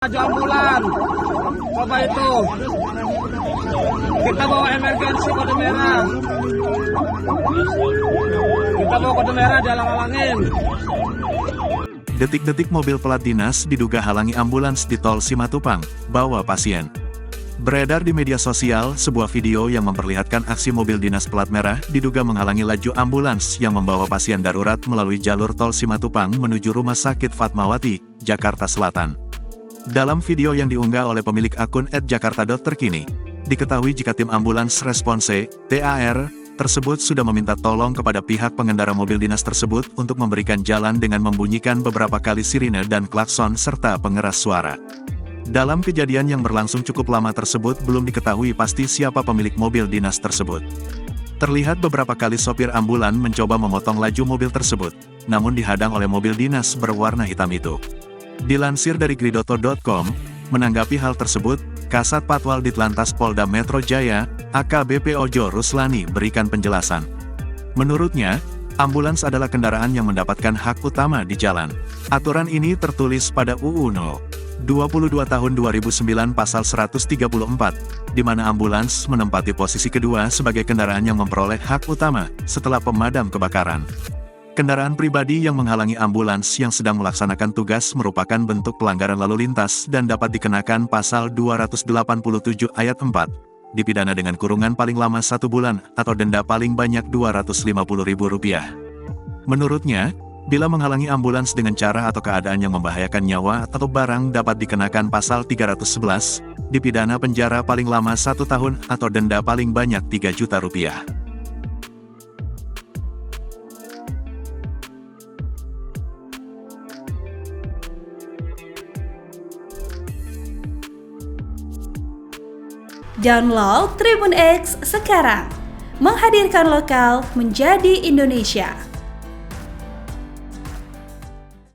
Maju ambulan, coba itu. Kita bawa emergensi kode merah. Kita bawa kode merah, jalan-halangin. Detik-detik mobil plat dinas diduga halangi ambulans di tol Simatupang, bawa pasien. Beredar di media sosial, sebuah video yang memperlihatkan aksi mobil dinas plat merah diduga menghalangi laju ambulans yang membawa pasien darurat melalui jalur tol Simatupang menuju Rumah Sakit Fatmawati, Jakarta Selatan. Dalam video yang diunggah oleh pemilik akun @jakarta.terkini, diketahui jika tim ambulans response, TAR, tersebut sudah meminta tolong kepada pihak pengendara mobil dinas tersebut untuk memberikan jalan dengan membunyikan beberapa kali sirine dan klakson serta pengeras suara. Dalam kejadian yang berlangsung cukup lama tersebut belum diketahui pasti siapa pemilik mobil dinas tersebut. Terlihat beberapa kali sopir ambulan mencoba memotong laju mobil tersebut, namun dihadang oleh mobil dinas berwarna hitam itu. Dilansir dari gridoto.com, menanggapi hal tersebut, Kasat Patwal Ditlantas Polda Metro Jaya, AKBP Ojo Ruslani berikan penjelasan. Menurutnya, ambulans adalah kendaraan yang mendapatkan hak utama di jalan. Aturan ini tertulis pada UU No. 22 Tahun 2009 Pasal 134, di mana ambulans menempati posisi kedua sebagai kendaraan yang memperoleh hak utama setelah pemadam kebakaran. Kendaraan pribadi yang menghalangi ambulans yang sedang melaksanakan tugas merupakan bentuk pelanggaran lalu lintas dan dapat dikenakan pasal 287 ayat 4, dipidana dengan kurungan paling lama 1 bulan atau denda paling banyak Rp250.000. Menurutnya, bila menghalangi ambulans dengan cara atau keadaan yang membahayakan nyawa atau barang dapat dikenakan pasal 311, dipidana penjara paling lama 1 tahun atau denda paling banyak Rp3 juta. Download Tribun X sekarang, menghadirkan lokal menjadi Indonesia.